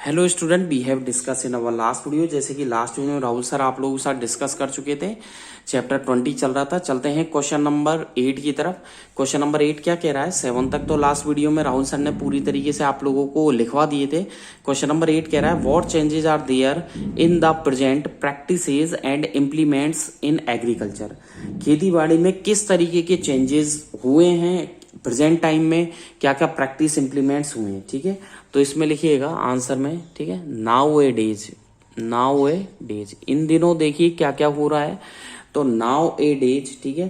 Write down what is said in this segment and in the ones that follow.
Hello student, we have discuss in our last video. जैसे कि last video में Rahul sir आप लोगों के साथ डिस्कस कर चुके थे। चैप्टर 20 चल रहा था। चलते हैं क्वेश्चन नंबर 8 की तरफ। क्वेश्चन नंबर 8 क्या कह रहा है? 7 तक तो लास्ट वीडियो में राहुल सर ने पूरी तरीके से आप लोगों को लिखवा दिए थे। क्वेश्चन नंबर 8 कह रहा है what changes are there in the present practices and implements in agriculture. खेती बाड़ी में किस तरीके के चेंजेस हुए हैं प्रेजेंट टाइम में, क्या क्या प्रैक्टिस इंप्लीमेंट्स हुए हैं। ठीक है, तो इसमें लिखिएगा आंसर में। ठीक है, नाउ ए डेज इन दिनों देखिए क्या क्या हो रहा है। तो नाउ ए डेज, ठीक है,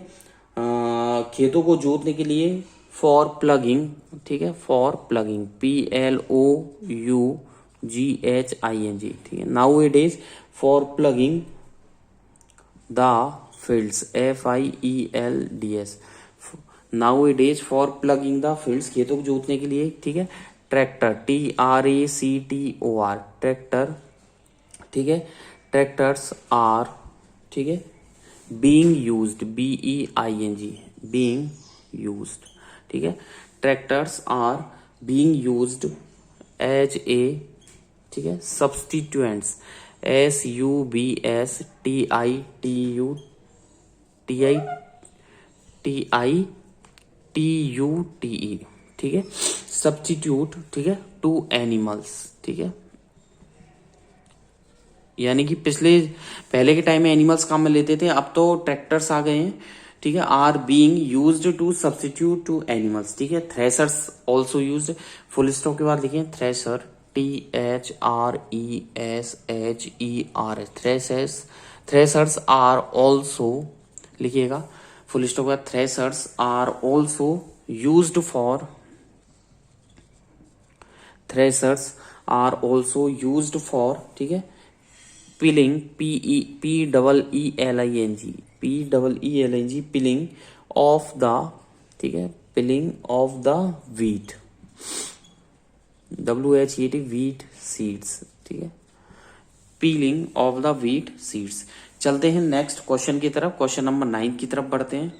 खेतों को जोतने के लिए फॉर प्लगिंग, ठीक है, फॉर प्लगिंग PLOUGHING, ठीक है, now A days for plugging the fields FIELDS, now A days for plugging the fields, खेतों को जोतने के लिए। ठीक है, ट्रैक्टर TRACTOR, ट्रैक्टर, ठीक है, ट्रैक्टर्स आर, ठीक है, being used BEING, being used, ठीक है, tractors are being used as a, ठीक है, सब्सटीट्यूएंट्स SUBSTITUTE, ठीक है, सब्स्टिट्यूट, ठीक है, टू एनिमल्स। ठीक है, यानी कि पहले के टाइम में एनिमल्स काम में लेते थे, अब तो ट्रैक्टर्स आ गए हैं। ठीक है, are being used to substitute to animals. ठीक है, threshers also used, full stop के बाद लिखे thresher THRESHER, threshers are also, लिखिएगा फुल स्टॉप के बाद threshers are also used for, threshers are also used for, ठीक है, peeling PEELING peeling of the, ठीक है, peeling of the wheat WHEAT wheat seeds. ठीक है, peeling of the wheat seeds. चलते हैं नेक्स्ट क्वेश्चन की तरफ। क्वेश्चन नंबर 9 की तरफ बढ़ते हैं।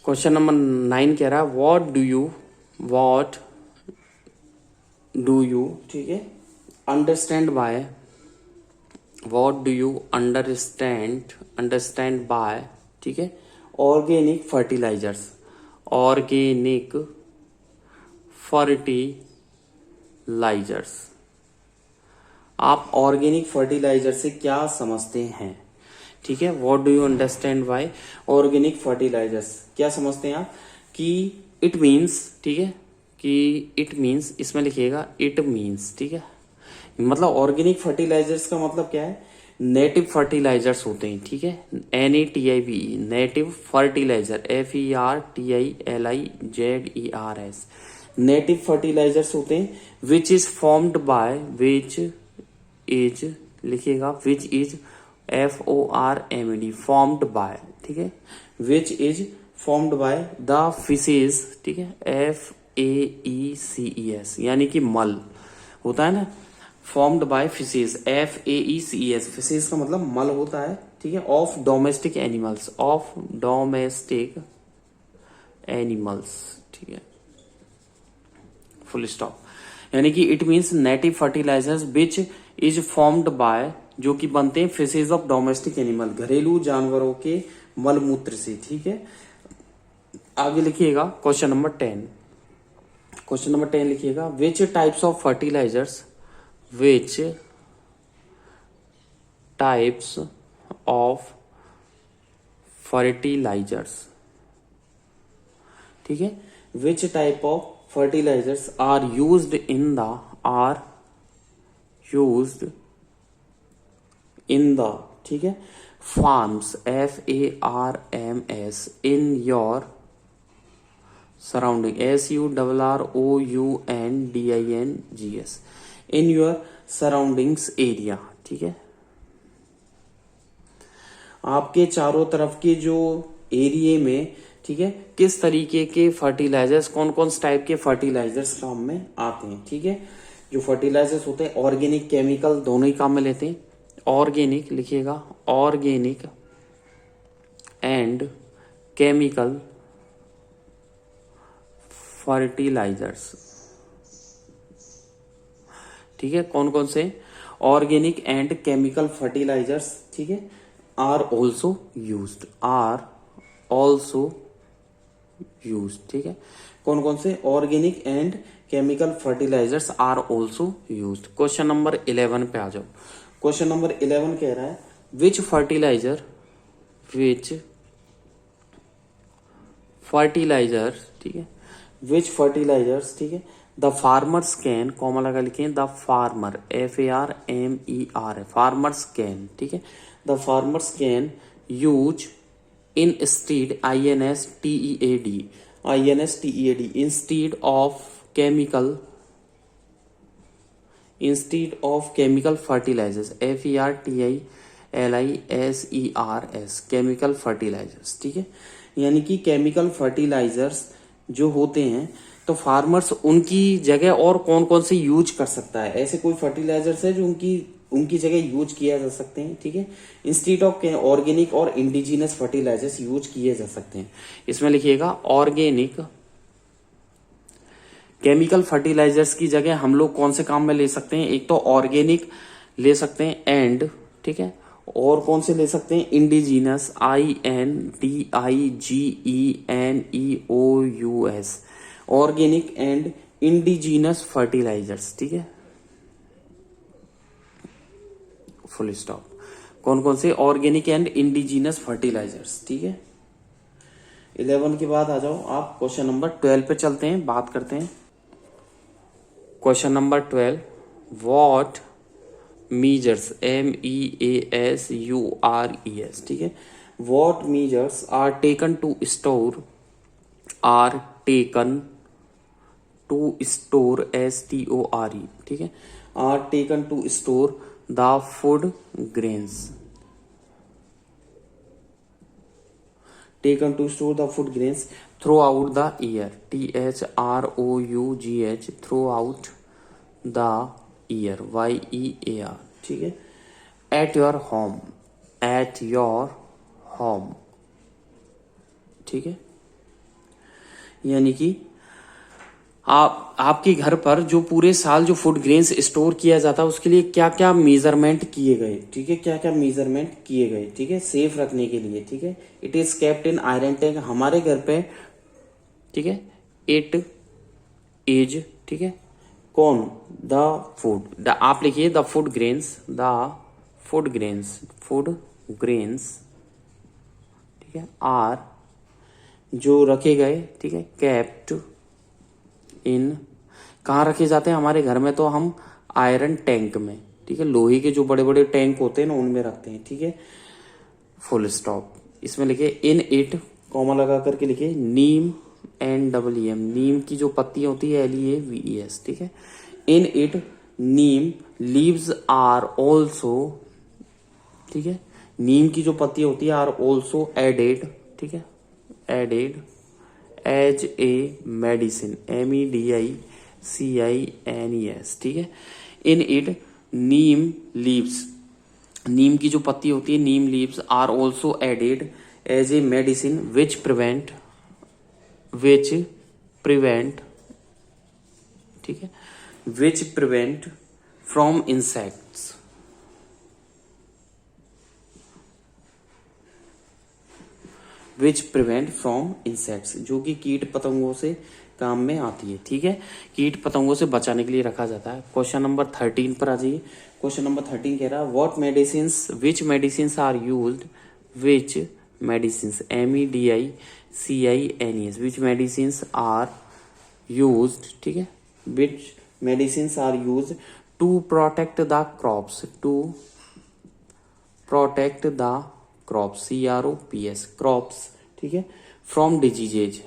क्वेश्चन नंबर 9 कह रहा है व्हाट डू यू, ठीक है, understand by, what do you understand by, ठीक है, ऑर्गेनिक फर्टिलाइजर्स, ऑर्गेनिक फर्टिलाइजर्स। आप ऑर्गेनिक फर्टिलाइजर से क्या समझते हैं? ठीक है, what do you understand by organic fertilisers, क्या समझते हैं आप? कि इट मीन्स, ठीक है, कि इट मीन्स, इसमें लिखिएगा इट मीन्स, ठीक है, मतलब ऑर्गेनिक फर्टिलाइजर्स का मतलब क्या है? नेटिव फर्टिलाइजर्स होते हैं। ठीक है, NATIVE, native fertilizer FERTILIZERS, native fertilizers होते हैं। Which is formed by, which is, लिखिएगा which is FORMED, formed by, ठीक है, which is formed by the faeces, ठीक है, FAECES, यानी कि मल होता है ना, formed by faeces FAECES, faeces का मतलब मल होता है। ठीक है, of domestic animals, of domestic animals, ठीक है, फुल स्टॉप। यानी कि it means native fertilizers which is formed bye, जो कि बनते हैं फिशेज ऑफ डोमेस्टिक एनिमल, घरेलू जानवरों के मलमूत्र से। ठीक है, आगे लिखिएगा क्वेश्चन नंबर 10। क्वेश्चन नंबर 10 लिखिएगा which types of fertilisers, which types of fertilisers, ठीक है, which type of fertilisers are used in the, ठीक है, farms FARMS in your surrounding SURROUNDINGS, in your surroundings area. ठीक है, आपके चारों तरफ के जो एरिया में, ठीक है, किस तरीके के फर्टिलाइजर्स, कौन कौन से टाइप के फर्टिलाइजर्स काम में आते हैं। ठीक है, जो फर्टिलाइजर्स होते हैं ऑर्गेनिक केमिकल दोनों ही काम में लेते हैं। ऑर्गेनिक लिखिएगा, ऑर्गेनिक एंड केमिकल फर्टिलाइजर्स, ठीक है, कौन कौन से ऑर्गेनिक एंड केमिकल फर्टिलाइजर्स, ठीक है, are also used, are also used, ठीक है, कौन कौन से organic and chemical fertilisers are also used. Question number 11 पे आ जाओ। क्वेश्चन नंबर 11 कह रहा है विच फर्टिलाइजर, ठीक है, विच फर्टिलाइजर्स, ठीक है, द फार्मर्स कैन, कॉमा लगा लिखे, द फार्मर, FARMER है, फार्मर्स कैन, ठीक है, the farmers can use instead INSTEAD instead of chemical fertilisers, FERTILISERS chemical fertilisers, ठीक है, यानी कि केमिकल फर्टिलाइजर्स जो होते हैं तो फार्मर्स उनकी जगह और कौन कौन से यूज कर सकता है, ऐसे कोई फर्टिलाइजर्स है जो उनकी जगह यूज किया जा सकते हैं, ठीक है, इंस्टीड ऑफ ऑर्गेनिक और इंडिजिनस फर्टिलाइजर्स यूज किए जा सकते हैं। इसमें लिखिएगा ऑर्गेनिक केमिकल फर्टिलाइजर्स की जगह हम लोग कौन से काम में ले सकते हैं, एक तो ऑर्गेनिक ले सकते हैं एंड, ठीक है, और कौन से ले सकते हैं indigenous, INDIGENEOUS organic and indigenous fertilisers, ठीक है, फुल स्टॉप, कौन कौन से ऑर्गेनिक एंड इंडिजीनस फर्टिलाइजर्स, ठीक है। 11 के बाद आ जाओ आप क्वेश्चन नंबर 12 पे चलते हैं, बात करते हैं। Question number 12, what measures, MEASURES, ठीक है, what measures are taken to store STORE, ठीक है, are taken to store the food grains, throughout the year, THROUGH throughout the year, YEAR, ठीक है, at your home, ठीक है, यानी कि आपके घर पर जो पूरे साल जो फूड ग्रेन्स स्टोर किया जाता है उसके लिए क्या क्या मेजरमेंट किए गए, ठीक है, क्या क्या मेजरमेंट किए गए, ठीक है, सेफ रखने के लिए, ठीक है, it is kept in iron tank, हमारे घर पे, ठीक है, इट इज, ठीक है, कौन, द फूड, आप लिखिए द फूड ग्रेन्स, ठीक है, आर जो रखे गए, ठीक है, केप्ट इन, कहाँ रखे जाते हैं हमारे घर में, तो हम आयरन टैंक में, ठीक है, लोहे के जो बड़े बड़े टैंक होते हैं ना उनमें रखते हैं, ठीक है, फुल स्टॉप। इसमें लिखे इन इट, कॉमा लगा करके लिखे नीम, NEEM, नीम की जो पत्तियां होती है LEAVES, ठीक है, in it neem leaves are also, ठीक है, नीम की जो पत्तियां होती है आर ऑल्सो एडेड, ठीक है, added as a medicine, MEDICINES, ठीक है, इन इट नीम लीव्स, नीम की जो पत्ती होती है neem leaves are also added as a medicine which prevent, ठीक है, विच प्रिवेंट फ्रॉम इंसेक्ट्स, जो कि कीट पतंगों से काम में आती है, ठीक है, कीट पतंगों से बचाने के लिए रखा जाता है। क्वेश्चन नंबर 13 पर आ जाइए। क्वेश्चन नंबर 13 कह रहा है what medicines, which medicines are used, which medicines, MEDICINES, which medicines are used, ठीक है, which medicines are used to protect the crops, CROPS, crops, ठीक है, from diseases,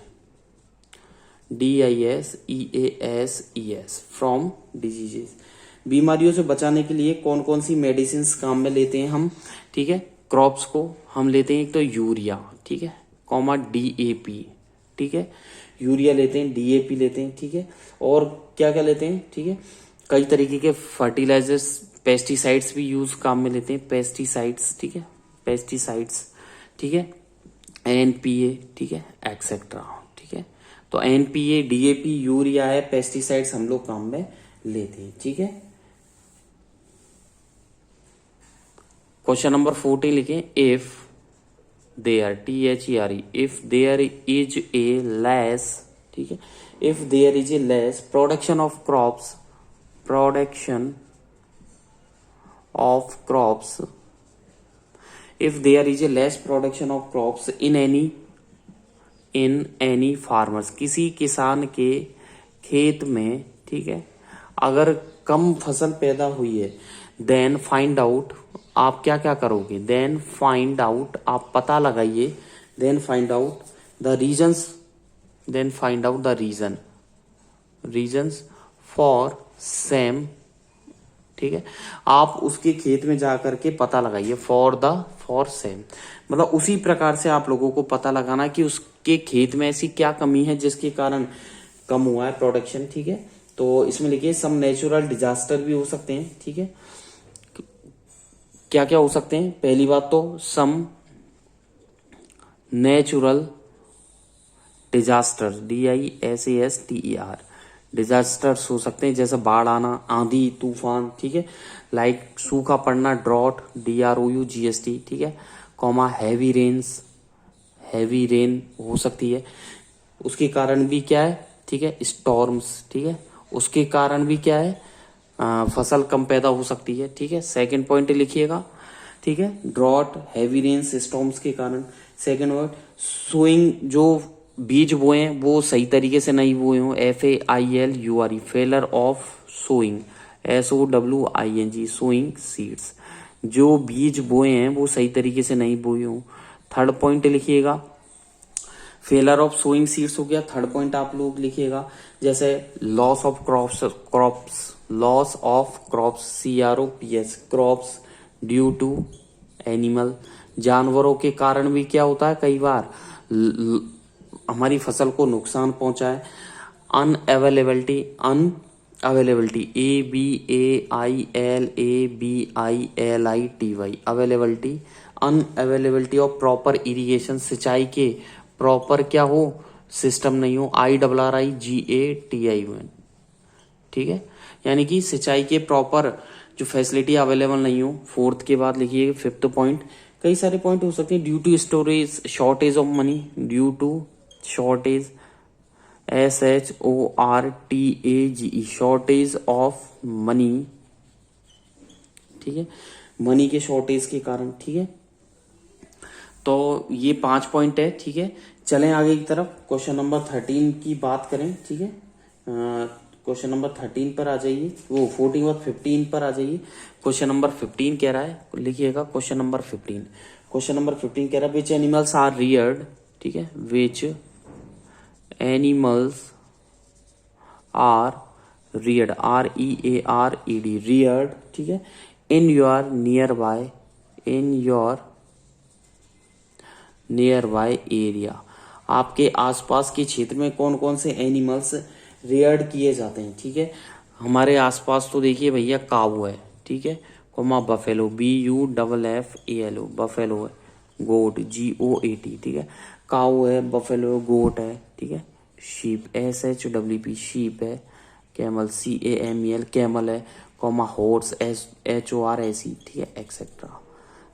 DISEASES, from diseases, बीमारियों से बचाने के लिए कौन कौन सी मेडिसिन काम में लेते हैं हम, ठीक है, क्रॉप्स को हम लेते हैं एक तो यूरिया, ठीक है, कॉमा DAP, ठीक है, यूरिया लेते हैं, DAP लेते हैं, ठीक है, और क्या क्या लेते हैं, ठीक है, कई तरीके के फर्टिलाइजर्स, पेस्टिसाइड्स भी यूज काम में लेते हैं, पेस्टिसाइड्स, ठीक है, पेस्टिसाइड्स, ठीक है, NPA, ठीक है, एक्सेट्रा, ठीक है, तो NPA, DAP, यूरिया है, पेस्टिसाइड्स हम लोग काम में लेते हैं, ठीक है, क्वेश्चन नंबर 14 लिखें, if there, THERE, if there is a less, ठीक है, if there is a less production of crops, production of crops, if there is a less production of crops in any farmers, किसी किसान के खेत में, ठीक है, अगर कम फसल पैदा हुई है, then find out, आप क्या क्या करोगे, then find out, आप पता लगाइए, then find out the reasons, then find out the reasons for same, ठीक है, आप उसके खेत में जा करके पता लगाइए, फॉर सेम, मतलब उसी प्रकार से आप लोगों को पता लगाना कि उसके खेत में ऐसी क्या कमी है जिसके कारण कम हुआ है प्रोडक्शन, ठीक है। तो इसमें लिखिए सम नेचुरल डिजास्टर भी हो सकते हैं, ठीक है, क्या क्या हो सकते हैं, पहली बात तो some natural disaster, DISASTER, disasters हो सकते हैं, जैसे बाढ़ आना, आंधी तूफान, ठीक है, लाइक सूखा पड़ना, ड्रॉट, DROUGST, ठीक है, कॉमा हैवी रेन हो सकती है, उसके कारण भी क्या है, ठीक है, स्टॉर्म्स, ठीक है, उसके कारण भी क्या है, फसल कम पैदा हो सकती है, ठीक है। सेकंड पॉइंट लिखिएगा, ठीक है, ड्रॉट, हैवी रेन्स, स्टॉर्म्स के कारण। सेकंड वर्ड सोइंग, जो बीज बोए हैं वो सही तरीके से नहीं बोए हो, FAILURE, failure of sowing, SOWING, sowing seeds, जो बीज बोए हैं वो सही तरीके से नहीं बोए हो। थर्ड पॉइंट लिखिएगा, फेलर ऑफ सोइंग सीड्स हो गया। थर्ड पॉइंट आप लोग लिखिएगा, जैसे loss of crops, loss of crops, CROPS, crops due to animal, जानवरों के कारण भी क्या होता है, कई बार हमारी फसल को नुकसान पहुंचा है। Unavailability, ABAILABILITY, availability, unavailability of proper irrigation, सिंचाई के प्रॉपर क्या हो, सिस्टम नहीं हो, IRRIGATI, ठीक है, यानी कि सिंचाई के प्रॉपर जो फैसिलिटी अवेलेबल नहीं हो। फोर्थ के बाद लिखिए फिफ्थ पॉइंट, कई सारे पॉइंट हो सकते हैं, due to storage shortage of money, due to shortage, SHORTAGE, shortage of money, ठीक है, मनी के शॉर्टेज के कारण, ठीक है। तो ये 5 पॉइंट है, ठीक है। चलें आगे की तरफ, क्वेश्चन नंबर 13 की बात करें, ठीक है। क्वेश्चन नंबर 13 पर आ जाइए, वो 14 और 15 पर आ जाइए। क्वेश्चन नंबर 15 कह रहा है, लिखिएगा क्वेश्चन नंबर 15। क्वेश्चन नंबर 15 कह रहा है, विच एनिमल्स आर रियर्ड, ठीक है, which animals are reared, REARED, reared, ठीक है, in your nearby area, आपके आसपास के क्षेत्र में कौन कौन से एनिमल्स रियर्ड किए जाते हैं, ठीक है। हमारे आसपास तो देखिए भैया काऊ है, ठीक है, कोमा बफेलो, BUFFALO, बफेलो है, गोट, GOAT, ठीक है, काऊ है, बफेलो, गोट है, ठीक है, शीप, SHWP, शीप है, कैमल, CAMEL, कैमल है, कोमा हॉर्स, HORSE, ठीक है, एक्सेट्रा।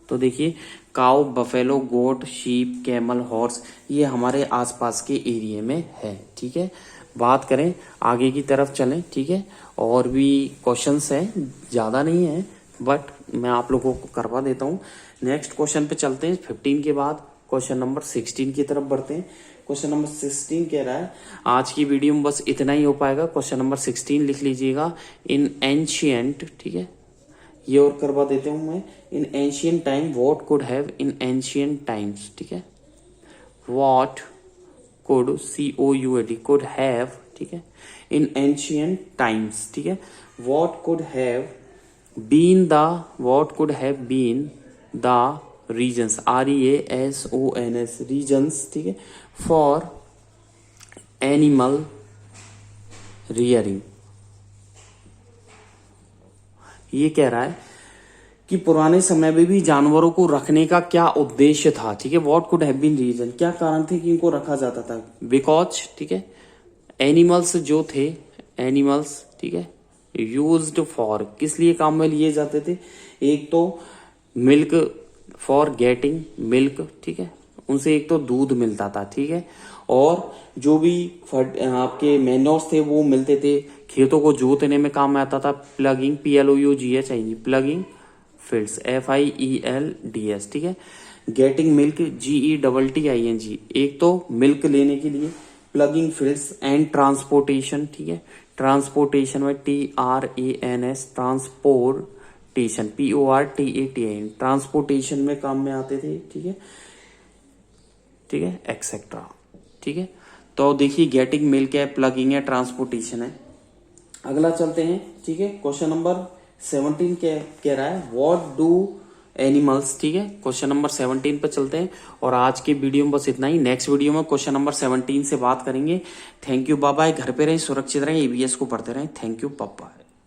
तो देखिए काऊ, बफेलो, गोट, शीप, कैमल, हॉर्स, ये हमारे आसपास के एरिया में है, ठीक है। बात करें आगे की तरफ चलें, ठीक है, और भी क्वेश्चंस हैं, ज्यादा नहीं है बट मैं आप लोगों को करवा देता हूं। नेक्स्ट क्वेश्चन पे चलते हैं, 15 के बाद क्वेश्चन नंबर 16 की तरफ बढ़ते हैं। क्वेश्चन नंबर 16 कह रहा है, आज की वीडियो में बस इतना ही हो पाएगा। क्वेश्चन नंबर 16 लिख लीजिएगा, इन एंशियंट, ठीक है, ये और करवा देता हूं मैं, in ancient time what could have, in ancient times, ठीक है, what could, COUD, could have, ठीक है, इन एंशियंट टाइम्स, ठीक है, what could have been the reasons, REASONS, reasons, ठीक है, फॉर एनिमल रियरिंग। ये कह रहा है कि पुराने समय में भी जानवरों को रखने का क्या उद्देश्य था, ठीक है, what could have been reason, क्या कारण थे कि इनको रखा जाता था। बिकॉज, ठीक है, एनिमल्स जो थे, एनिमल्स, ठीक है, यूज्ड फॉर, किस लिए काम में लिए जाते थे, एक तो मिल्क फॉर गेटिंग मिल्क, ठीक है, उनसे एक तो दूध मिलता था, ठीक है, और जो भी आपके मैन्योर्स थे वो मिलते थे, खेतों को जोतने में काम में आता था। Plugging, PLOUGH, plugging fields, FIELDS, ठीक है। गेटिंग मिल्क, GETTING, एक तो मिल्क लेने के लिए, प्लगिंग फील्ड्स एंड ट्रांसपोर्टेशन, ठीक है, ट्रांसपोर्टेशन में TRANS, ट्रांसपोर्टेशन, PORTATION, ट्रांसपोर्टेशन में काम में आते थे, ठीक है, ठीक है, एक्सेट्रा, ठीक है। तो देखिए गेटिंग मिल्क है, प्लगिंग है, ट्रांसपोर्टेशन है। अगला चलते हैं, ठीक है, क्वेश्चन नंबर 17 कह रहा है व्हाट डू एनिमल्स, ठीक है, क्वेश्चन नंबर 17 पे चलते हैं। और आज के वीडियो में बस इतना ही, नेक्स्ट वीडियो में क्वेश्चन नंबर 17 से बात करेंगे। Thank you, bye bye. घर पे रहें, सुरक्षित रहें, ABS को पढ़ते रहें। Thank you, bye bye.